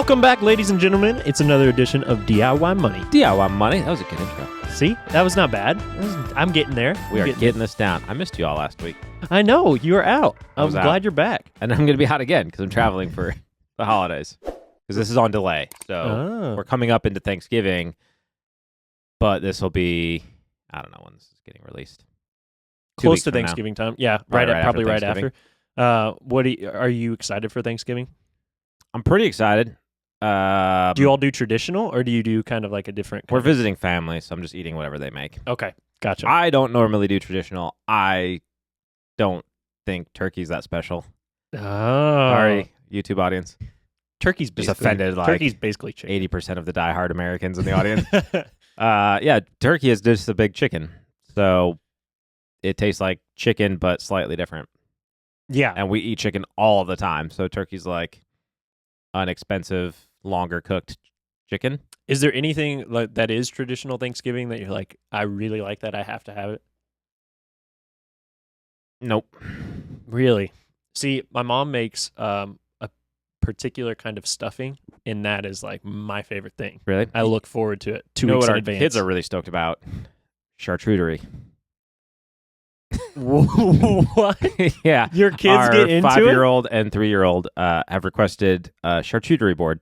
Welcome back, ladies and gentlemen. It's another edition of DIY Money. DIY Money. That was a good intro. See? That was not bad. I'm getting there. We are getting this down. I missed you all last week. I know. You were out. I'm was out. glad you're back. And I'm going to be out again because I'm traveling for the holidays. Because this is on delay. So we're coming up into Thanksgiving. But this will be, I don't know when this is getting released. Close to Thanksgiving time. Yeah, probably right after. Thanksgiving. Are you excited for Thanksgiving? I'm pretty excited. Do you all do traditional, or do you do kind of like a different? We're visiting family, so I'm just eating whatever they make. Okay, gotcha. I don't normally do traditional. I don't think turkey's that special. Oh, Sorry, YouTube audience. Turkey's just offended. Like turkey's basically chicken. 80% of the diehard Americans in the audience. Yeah, turkey is just a big chicken, so it tastes like chicken but slightly different. Yeah, and we eat chicken all the time, so turkey's like an expensive, longer cooked chicken. Is there anything like that is traditional Thanksgiving that you're like, I really like that, I have to have it? Nope. Really? See, my mom makes a particular kind of stuffing, and that is like my favorite thing. Really? I look forward to it 2 You know weeks what in our advance. kids are really stoked about? Charcuterie. What? Yeah. Your kids get into it? Our 5-year-old and 3-year-old have requested a charcuterie board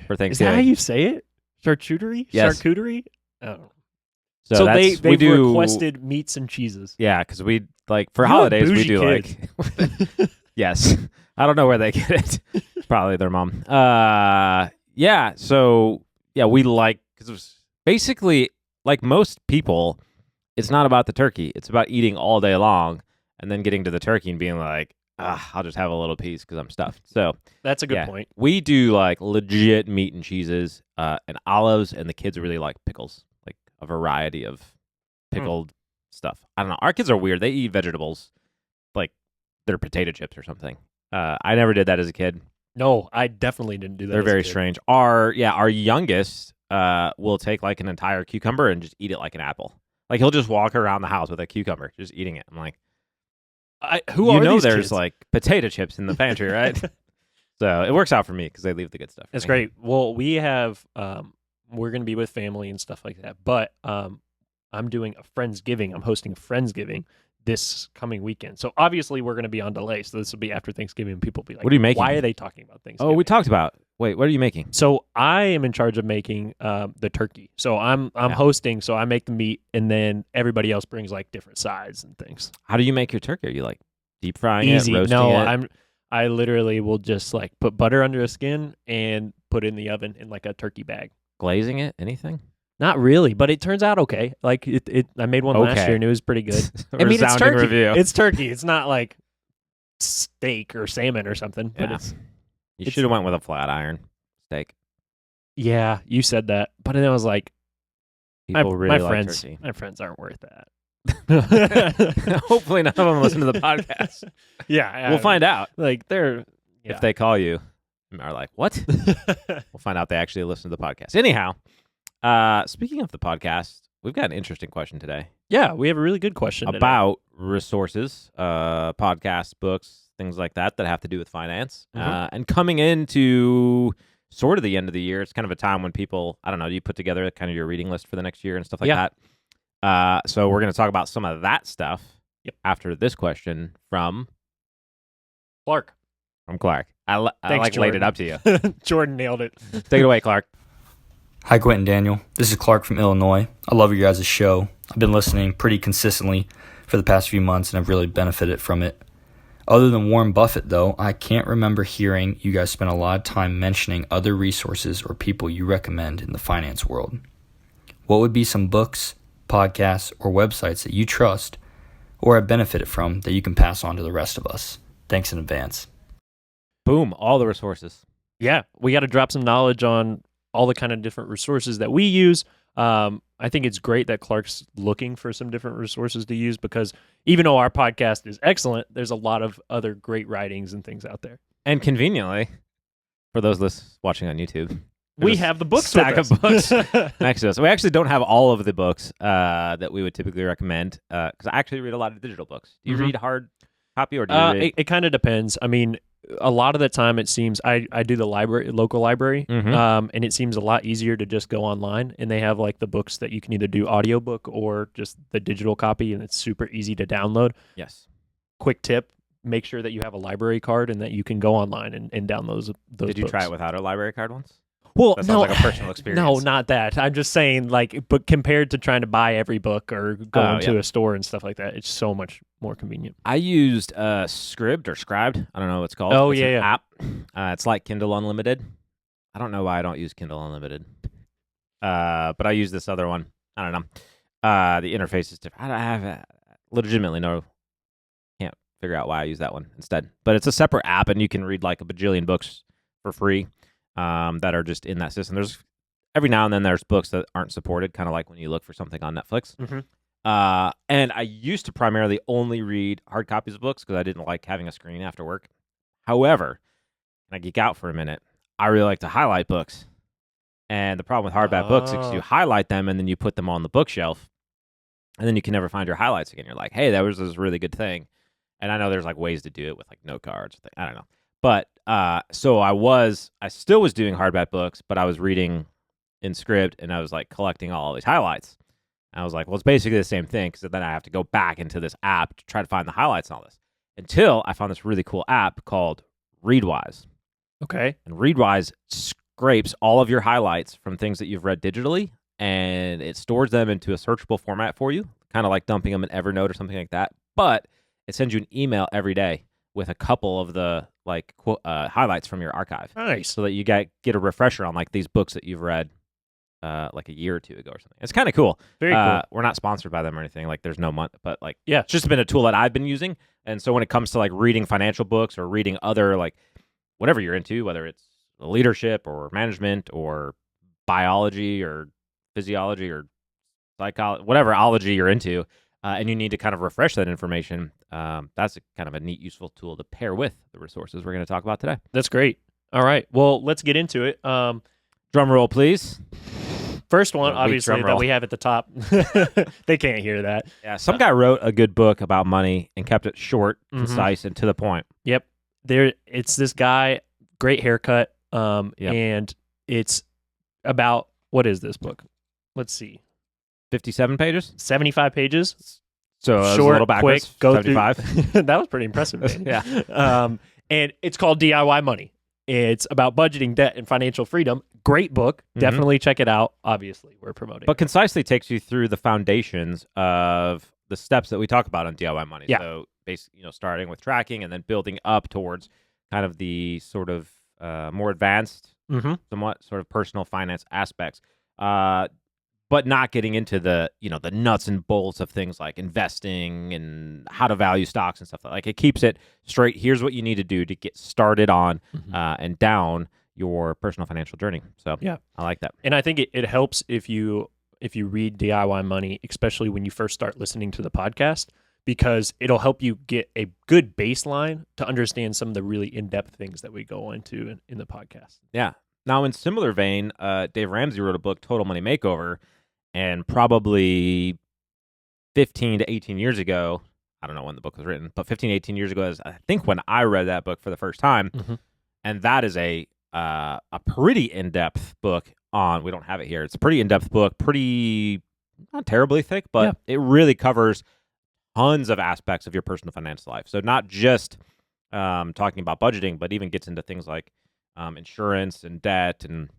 for Thanksgiving. Is that how you say it? Charcuterie? Yes. Charcuterie? Oh. So they've we do, requested meats and cheeses. Yeah, because we, like, for You holidays, we bougie do, kids. like... Yes. I don't know where they get it. Probably their mom. Yeah, so, yeah, we like... Because it was basically, like most people... It's not about the turkey. It's about eating all day long and then getting to the turkey and being like, I'll just have a little piece because I'm stuffed. So that's a good point. We do like legit meat and cheeses and olives, and the kids really like pickles, like a variety of pickled stuff. I don't know. Our kids are weird. They eat vegetables like they're potato chips or something. I never did that as a kid. No, I definitely didn't do that. They're very strange. Our youngest will take like an entire cucumber and just eat it like an apple. Like, he'll just walk around the house with a cucumber, just eating it. I'm like, there's kids? Like potato chips in the pantry, right? So it works out for me because they leave the good stuff. That's great. Well, we have, we're going to be with family and stuff like that. But I'm doing a Friendsgiving. I'm hosting a Friendsgiving this coming weekend. So obviously we're going to be on delay. So this will be after Thanksgiving. And people will be like, what are you making? Why are they talking about Thanksgiving? Oh, we talked about. Wait, what are you making? So I am in charge of making the turkey. So I'm hosting. So I make the meat, and then everybody else brings like different sides and things. How do you make your turkey? Are you like deep frying Easy. it, roasting No, it? I literally will just like put butter under a skin and put it in the oven in like a turkey bag. Glazing it? Anything? Not really, but it turns out okay. Like I made one last year and it was pretty good. I mean, it's turkey. Review. It's turkey. It's not like steak or salmon or something. But you should have went with a flat iron steak. Yeah, you said that, but then I was like, people really like friends, turkey. my friends aren't worth that. Hopefully, none of them listen to the podcast. Yeah, we'll find out. Like if they call you and are like, "What?" We'll find out they actually listen to the podcast. Anyhow. Speaking of the podcast, we've got an interesting question today. Yeah, we have a really good question about resources, podcasts, books, things like that have to do with finance. And coming into sort of the end of the year, it's kind of a time when people, I don't know, you put together kind of your reading list for the next year and stuff like that. So we're going to talk about some of that stuff after this question from Clark. From Clark. I Thanks, laid it up to you. Jordan nailed it. Take it away, Clark. Hi, Quentin Daniel. This is Clark from Illinois. I love your guys' show. I've been listening pretty consistently for the past few months, and I've really benefited from it. Other than Warren Buffett, though, I can't remember hearing you guys spend a lot of time mentioning other resources or people you recommend in the finance world. What would be some books, podcasts, or websites that you trust or have benefited from that you can pass on to the rest of us? Thanks in advance. Boom, all the resources. Yeah, we got to drop some knowledge on all the kind of different resources that we use. I think it's great that Clark's looking for some different resources to use, because even though our podcast is excellent, there's a lot of other great writings and things out there. And conveniently, for those watching on YouTube, we have the books stack with of books next to us. We actually don't have all of the books that we would typically recommend, because I actually read a lot of digital books. Do you read hard copy, or do you read? It kind of depends. I mean, a lot of the time it seems I do the local library, Mhm. and it seems a lot easier to just go online, and they have like the books that you can either do audiobook or just the digital copy, and it's super easy to download. Yes. Quick tip: make sure that you have a library card and that you can go online and download those. Did you books. try it without a library card once? Well, That no, sounds like a personal no, experience. not that. I'm just saying, like, but compared to trying to buy every book or going to yeah. a store and stuff like that, it's so much more convenient. I used Scribd or Scribed. I don't know what it's called. Oh, It's an yeah. app. It's like Kindle Unlimited. I don't know why I don't use Kindle Unlimited. But I use this other one. I don't know. The interface is different. I have legitimately can't figure out why I use that one instead. But it's a separate app, and you can read like a bajillion books for free that are just in that system. There's every now and then there's books that aren't supported, kind of like when you look for something on Netflix. Mhm. And I used to primarily only read hard copies of books because I didn't like having a screen after work. However, and I geek out for a minute, I really like to highlight books. And the problem with hardback books is you highlight them and then you put them on the bookshelf, and then you can never find your highlights again. You're like, hey, that was this really good thing. And I know there's like ways to do it with like note cards. I don't know. But so I still was doing hardback books, but I was reading in Scribd, and I was like collecting all these highlights. And I was like, well, it's basically the same thing, because then I have to go back into this app to try to find the highlights and all this. Until I found this really cool app called Readwise. Okay. And Readwise scrapes all of your highlights from things that you've read digitally, and it stores them into a searchable format for you, kind of like dumping them in Evernote or something like that. But it sends you an email every day with a couple of the like highlights from your archive, Nice. so that you get a refresher on like these books that you've read like a year or two ago or something. It's kind of cool. Very cool. We're not sponsored by them or anything. Like, there's no money, but like, Yeah. it's just been a tool that I've been using. And so when it comes to like reading financial books or reading other like whatever you're into, whether it's leadership or management or biology or physiology or psychology, whatever ology you're into, and you need to kind of refresh that information, that's kind of a neat, useful tool to pair with the resources we're going to talk about today. That's great. All right. Well, let's get into it. Drum roll, please. First one, A weak obviously, drum that roll. we have at the top. They can't hear that. Yeah, some guy wrote a good book about money and kept it short, Mhm. concise, and to the point. Yep. It's this guy, great haircut, and it's about, what is this book? Let's see. 57 pages? 75 pages. So it was Short, a little backwards. quick, go 75. through. That was pretty impressive, man. Yeah. And it's called DIY Money. It's about budgeting, debt, and financial freedom. Great book. Mhm. Definitely check it out. Obviously, we're promoting. But concisely takes you through the foundations of the steps that we talk about on DIY Money. Yeah. So basically, starting with tracking and then building up towards kind of the sort of more advanced, Mhm. somewhat sort of personal finance aspects. But not getting into the the nuts and bolts of things like investing and how to value stocks and stuff. Like, it keeps it straight. Here's what you need to do to get started on and down your personal financial journey. So Yeah. I like that. And I think it helps if you read DIY Money, especially when you first start listening to the podcast, because it'll help you get a good baseline to understand some of the really in-depth things that we go into in the podcast. Yeah. Now, in similar vein, Dave Ramsey wrote a book, Total Money Makeover, and probably 15 to 18 years ago, I don't know when the book was written, but 15, 18 years ago is, I think, when I read that book for the first time. Mhm. And that is a pretty in-depth book on, we don't have it here. It's a pretty in-depth book, pretty, not terribly thick, but it really covers tons of aspects of your personal finance life. So not just talking about budgeting, but even gets into things like insurance and debt and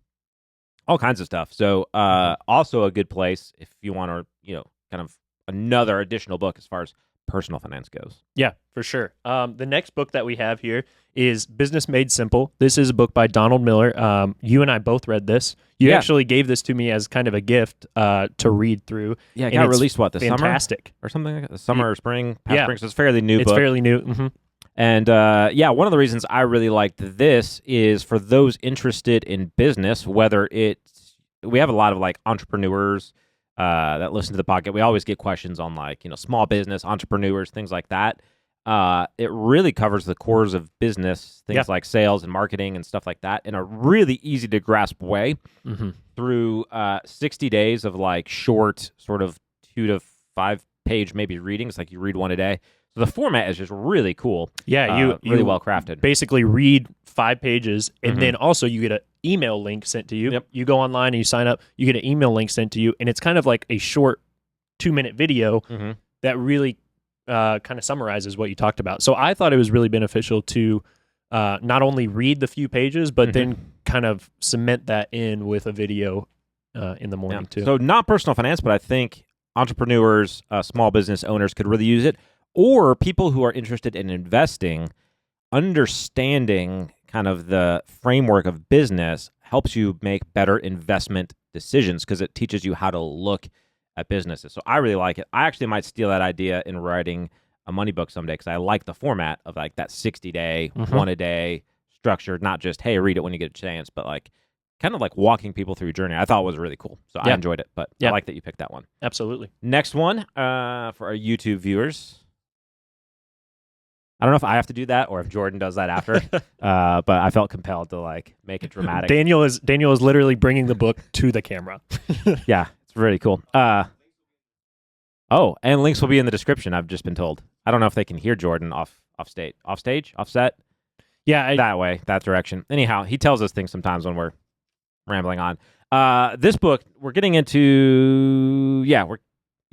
all kinds of stuff. So also a good place if you want to, kind of another additional book as far as personal finance goes. Yeah, for sure. The next book that we have here is Business Made Simple. This is a book by Donald Miller. You and I both read this. You actually gave this to me as kind of a gift to read through. Yeah, it and got it's released, this fantastic. summer or something like that? Summer or spring? Past spring, so it's a fairly new It's book. fairly new. Mm-hmm. And one of the reasons I really liked this is for those interested in business, whether we have a lot of like entrepreneurs that listen to the podcast. We always get questions on like, small business, entrepreneurs, things like that. It really covers the cores of business, things like sales and marketing and stuff like that in a really easy to grasp way through 60 days of like short sort of 2 to 5 page maybe readings, like you read one a day. So the format is just really cool. Yeah, really you well crafted. Basically read 5 pages, and Mhm. then also you get an email link sent to you. Yep. You go online and you sign up. You get an email link sent to you, and it's kind of like a short 2-minute video Mhm. that really kind of summarizes what you talked about. So I thought it was really beneficial to not only read the few pages, but then kind of cement that in with a video in the morning too. So not personal finance, but I think entrepreneurs, small business owners could really use it, or people who are interested in investing. Understanding kind of the framework of business helps you make better investment decisions because it teaches you how to look at businesses. So I really like it. I actually might steal that idea in writing a money book someday because I like the format of like that 60-day, one a day structure, not just, hey, read it when you get a chance, but like kind of like walking people through your journey. I thought it was really cool. So I enjoyed it, but I like that you picked that one. Absolutely. Next one for our YouTube viewers. I don't know if I have to do that or if Jordan does that after, but I felt compelled to like make it dramatic. Daniel is literally bringing the book to the camera. Yeah, it's really cool. And links will be in the description. I've just been told. I don't know if they can hear Jordan offset. Yeah, that direction. Anyhow, he tells us things sometimes when we're rambling on. This book we're getting into.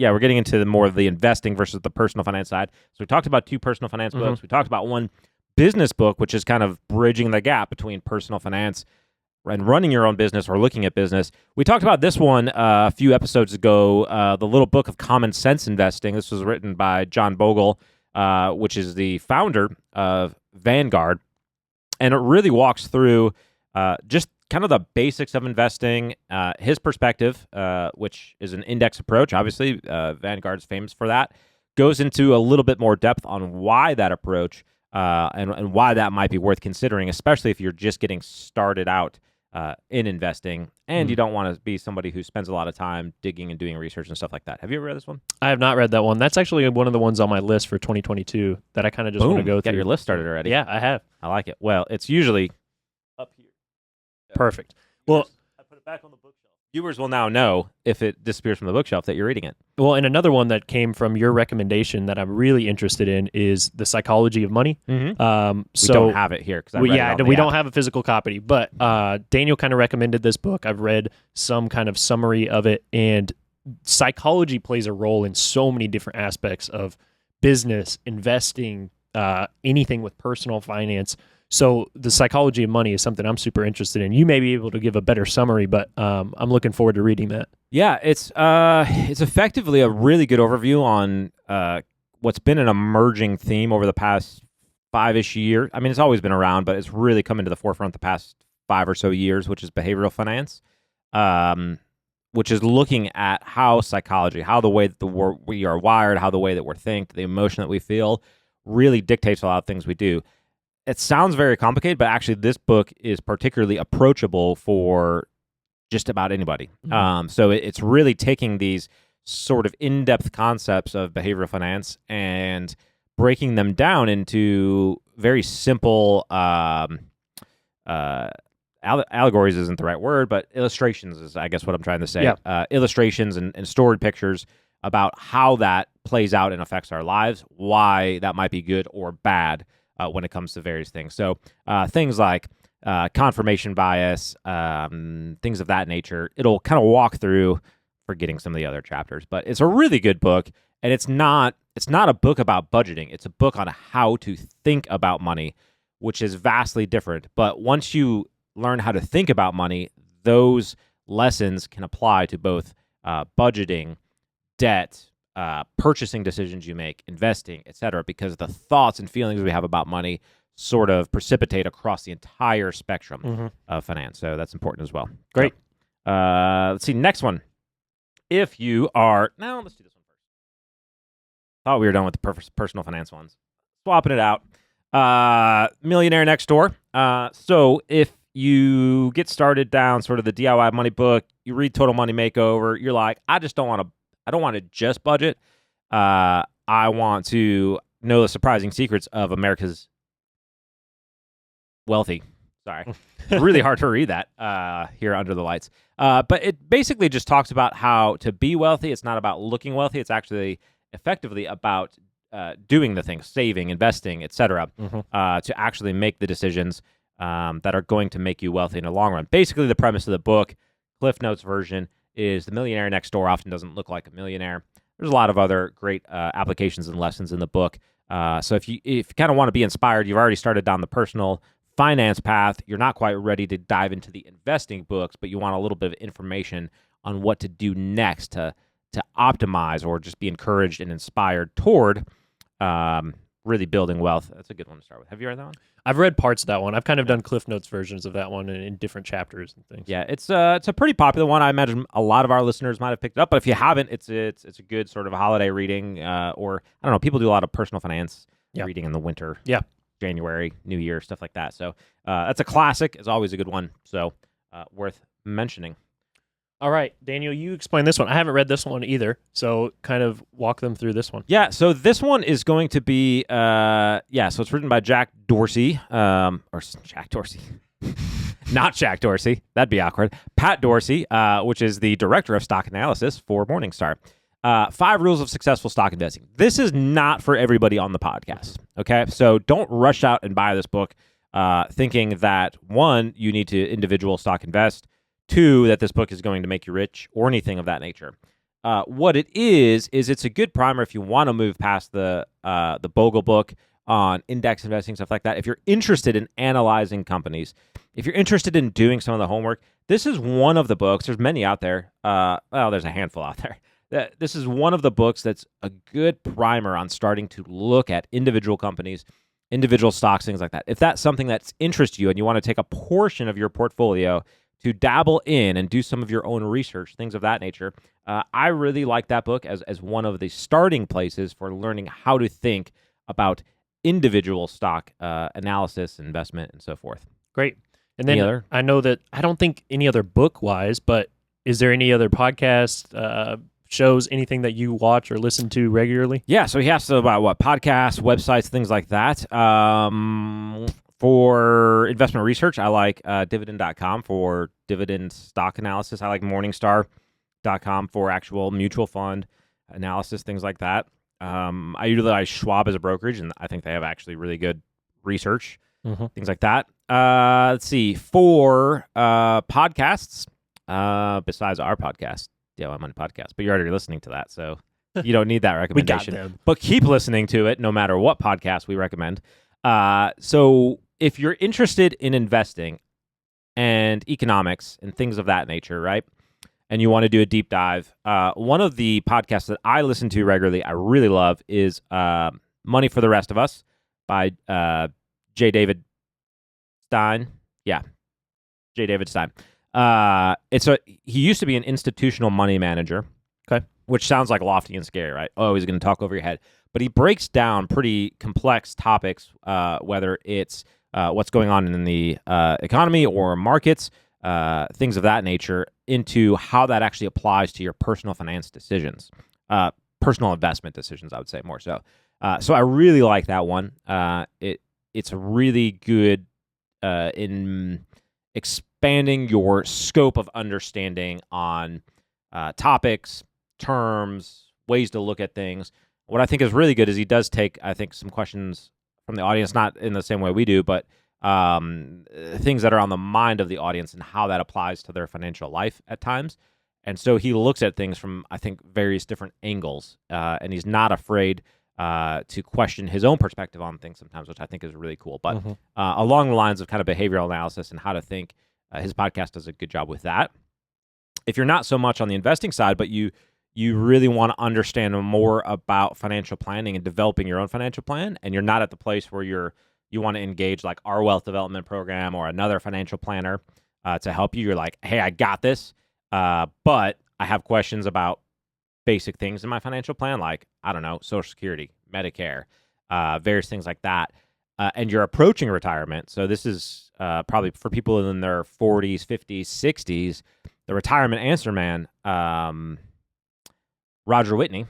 We're getting into more of the investing versus the personal finance side. So we talked about 2 personal finance books. We talked about 1 business book, which is kind of bridging the gap between personal finance and running your own business or looking at business. We talked about this one a few episodes ago, the Little Book of Common Sense Investing. This was written by John Bogle, which is the founder of Vanguard. And it really walks through just kind of the basics of investing, his perspective, which is an index approach. Obviously, Vanguard's famous for that. Goes into a little bit more depth on why that approach and why that might be worth considering, especially if you're just getting started out in investing and you don't want to be somebody who spends a lot of time digging and doing research and stuff like that. Have you ever read this one? I have not read that one. That's actually one of the ones on my list for 2022 that I kind of just want to go through. Got your list started already. Yeah, I have. I like it. Well, it's usually up here. Perfect. Well, I put it back on the bookshelf. Viewers will now know if it disappears from the bookshelf that you're reading it. Well, and another one that came from your recommendation that I'm really interested in is The Psychology of Money. We don't have it here because we don't have a physical copy, but Daniel kind of recommended this book. I've read some kind of summary of it, and psychology plays a role in so many different aspects of business, investing, anything with personal finance. So the psychology of money is something I'm super interested in. You may be able to give a better summary, but I'm looking forward to reading that. Yeah, it's effectively a really good overview on what's been an emerging theme over the past 5-ish years. I mean, it's always been around, but it's really come into the forefront the past 5 or so years, which is behavioral finance, which is looking at how psychology, how the way that we are wired, how the way that we're think, the emotion that we feel really dictates a lot of things we do. It sounds very complicated, but actually this book is particularly approachable for just about anybody. So it's really taking these sort of in-depth concepts of behavioral finance and breaking them down into very simple allegories isn't the right word, but illustrations is, I guess, what I'm trying to say. Yeah. Illustrations and stored pictures about how that plays out and affects our lives, why that might be good or bad when it comes to various things. So things like confirmation bias, things of that nature. It'll kind of walk through, forgetting some of the other chapters, but it's a really good book, and it's not a book about budgeting. It's a book on how to think about money, which is vastly different. But once you learn how to think about money, those lessons can apply to both budgeting, debt, purchasing decisions you make, investing, etc., because the thoughts and feelings we have about money sort of precipitate across the entire spectrum of finance. So that's important as well. Great. So, let's see. Next one. Let's do this one first. Thought we were done with the personal finance ones. Swapping it out. Millionaire Next Door. So if you get started down sort of the DIY money book, you read Total Money Makeover, you're like, I don't want to just budget. I want to know the surprising secrets of America's wealthy. Sorry. Really hard to read that here under the lights. But it basically just talks about how to be wealthy. It's not about looking wealthy. It's actually effectively about doing the things, saving, investing, etc., to actually make the decisions that are going to make you wealthy in the long run. Basically, the premise of the book, Cliff Notes version, is the millionaire next door often doesn't look like a millionaire. There's a lot of other great applications and lessons in the book. So if you kind of want to be inspired, you've already started down the personal finance path, you're not quite ready to dive into the investing books, but you want a little bit of information on what to do next to optimize or just be encouraged and inspired toward really building wealth. That's a good one to start with. Have you read that one? I've read parts of that one. I've kind of done Cliff Notes versions of that one in different chapters and things. Yeah, it's a pretty popular one. I imagine a lot of our listeners might have picked it up, but if you haven't, it's a good sort of holiday reading, or I don't know, people do a lot of personal finance reading in the winter. Yeah. January, New Year, stuff like that. So that's a classic. It's always a good one. So worth mentioning. All right, Daniel, you explain this one. I haven't read this one either, so kind of walk them through this one. Yeah, so this one is going to be, so it's written by Jack Dorsey, or Jack Dorsey. Not Jack Dorsey. That'd be awkward. Pat Dorsey, which is the director of stock analysis for Morningstar. 5 rules of successful stock investing. This is not for everybody on the podcast, okay? So don't rush out and buy this book thinking that, 1, you need to individual stock invest, 2, that this book is going to make you rich or anything of that nature. What it is it's a good primer if you want to move past the Bogle book on index investing, stuff like that. If you're interested in analyzing companies, if you're interested in doing some of the homework, this is one of the books. There's many out there. There's a handful out there. This is one of the books that's a good primer on starting to look at individual companies, individual stocks, things like that. If that's something that interests you and you want to take a portion of your portfolio to dabble in and do some of your own research, things of that nature, I really like that book as one of the starting places for learning how to think about individual stock analysis, investment, and so forth. Great. And then I know that I don't think any other book-wise, but is there any other podcast, shows, anything that you watch or listen to regularly? Yeah, so he asked about podcasts, websites, things like that. For investment research, I like dividend.com for dividend stock analysis. I like morningstar.com for actual mutual fund analysis, things like that. I utilize Schwab as a brokerage, and I think they have actually really good research, things like that. Let's see. For podcasts, besides our podcast, DIY Money Podcast, but you're already listening to that, so you don't need that recommendation. We got them. But keep listening to it no matter what podcast we recommend. So if you're interested in investing and economics and things of that nature, right, and you want to do a deep dive, one of the podcasts that I listen to regularly, I really love, is Money for the Rest of Us by J. David Stein. Yeah, J. David Stein. He used to be an institutional money manager, okay, which sounds like lofty and scary, right? Oh, he's going to talk over your head. But he breaks down pretty complex topics, whether it's what's going on in the economy or markets, things of that nature, into how that actually applies to your personal finance decisions, personal investment decisions, I would say more so. So I really like that one. It's really good in expanding your scope of understanding on topics, terms, ways to look at things. What I think is really good is he does take, I think, some questions from the audience, not in the same way we do, but things that are on the mind of the audience and how that applies to their financial life at times. And so he looks at things from, I think, various different angles, and he's not afraid to question his own perspective on things sometimes, which I think is really cool. But along the lines of kind of behavioral analysis and how to think, his podcast does a good job with that. If you're not so much on the investing side, but you really want to understand more about financial planning and developing your own financial plan, and you're not at the place where you want to engage like our wealth development program or another financial planner to help you, you're like, hey, I got this, but I have questions about basic things in my financial plan, like, I don't know, Social Security, Medicare, various things like that, and you're approaching retirement. So this is probably for people in their 40s, 50s, 60s, the retirement answer man, Roger Whitney,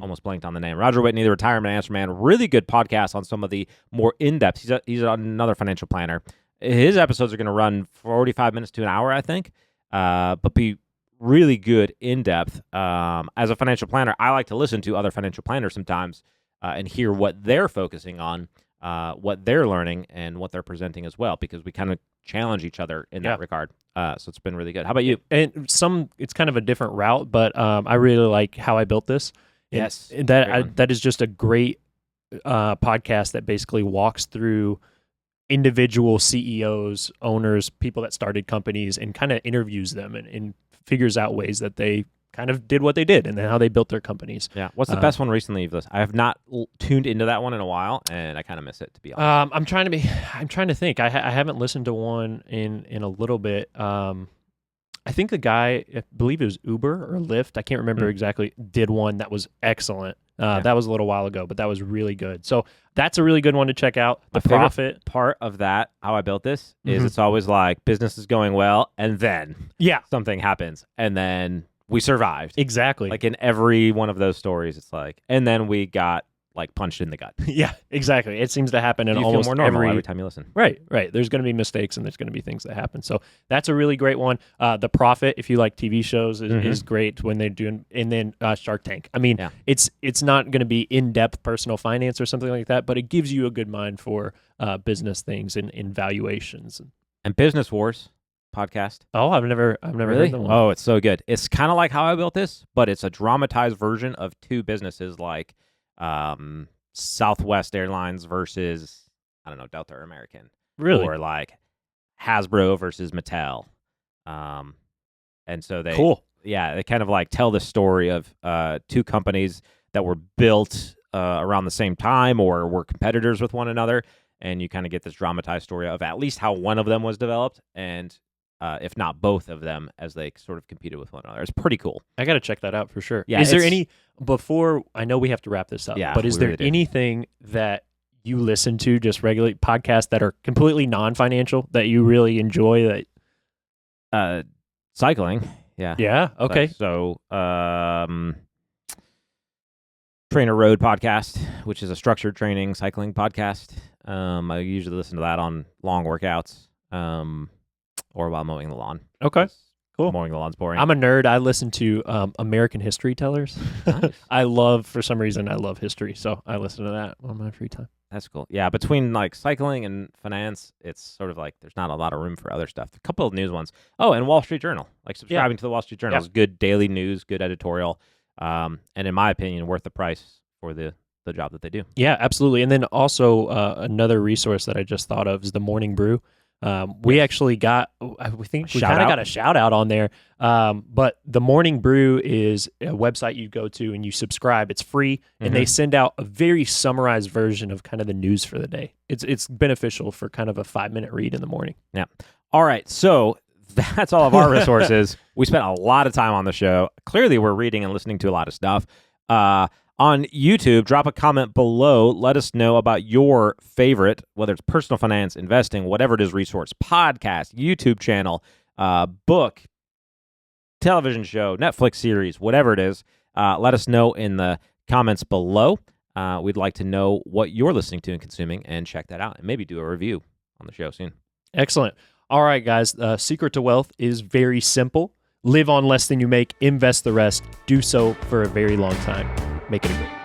almost blanked on the name. Roger Whitney, the retirement answer man, really good podcast on some of the more in-depth. He's another financial planner. His episodes are going to run 45 minutes to an hour, I think, but be really good in depth. As a financial planner, I like to listen to other financial planners sometimes and hear what they're focusing on, what they're learning, and what they're presenting as well, because we kind of challenge each other in that regard. So it's been really good. How about you? And it's kind of a different route, but I really like How I Built This. Yes, that is just a great podcast that basically walks through individual CEOs, owners, people that started companies, and kind of interviews them and figures out ways that they kind of did what they did and then how they built their companies. Yeah. What's the best one recently you've listened? I have not tuned into that one in a while, and I kind of miss it, to be honest. I'm trying to think. I haven't listened to one in a little bit. I think the guy, I believe it was Uber or Lyft, I can't remember exactly, did one that was excellent. That was a little while ago, but that was really good. So that's a really good one to check out. The Profit part of that, How I Built This, is it's always like business is going well, and then something happens, and then we survived. Exactly. Like in every one of those stories, it's like, and then we got like punched in the gut. Yeah, exactly. It seems to happen in you almost feel more normal every time you listen. Right. There's going to be mistakes and there's going to be things that happen. So that's a really great one. The Profit, if you like TV shows, is great when they're doing. And then Shark Tank. I mean, it's not going to be in-depth personal finance or something like that, but it gives you a good mind for business things and valuations. And Business Wars podcast. Oh, I've never Really? heard that one. Oh, it's so good. It's kind of like How I Built This, but it's a dramatized version of two businesses, like Southwest Airlines versus, I don't know, Delta or American. Really? Or like Hasbro versus Mattel. And so they they kind of like tell the story of two companies that were built around the same time or were competitors with one another, and you kind of get this dramatized story of at least how one of them was developed, and if not both of them, as they sort of competed with one another. It's pretty cool. I got to check that out for sure. Yeah, is there any, before, I know we have to wrap this up, but is there really anything that you listen to, just regular podcasts that are completely non-financial that you really enjoy? That cycling. Yeah. Yeah. Okay. So, Trainer Road podcast, which is a structured training cycling podcast. I usually listen to that on long workouts, or while mowing the lawn. Okay. Cool. Mowing the lawn's boring. I'm a nerd. I listen to American History Tellers. Nice. For some reason, I love history, so I listen to that on my free time. That's cool. Yeah, between like cycling and finance, it's sort of like there's not a lot of room for other stuff. A couple of news ones. Oh, and Wall Street Journal. Like subscribing to the Wall Street Journal is good daily news, good editorial, and in my opinion, worth the price for the job that they do. Yeah, absolutely. And then also another resource that I just thought of is the Morning Brew. We actually got, we think we kind of got a shout out on there. But the Morning Brew is a website you go to and you subscribe. It's free, and they send out a very summarized version of kind of the news for the day. It's beneficial for kind of a 5-minute read in the morning. Yeah. All right. So that's all of our resources. We spent a lot of time on the show. Clearly, we're reading and listening to a lot of stuff. On YouTube, drop a comment below. Let us know about your favorite, whether it's personal finance, investing, whatever it is, resource, podcast, YouTube channel, book, television show, Netflix series, whatever it is. Let us know in the comments below. We'd like to know what you're listening to and consuming, and check that out, and maybe do a review on the show soon. Excellent. All right, guys. Secret to wealth is very simple. Live on less than you make, invest the rest, do so for a very long time. Make it a great.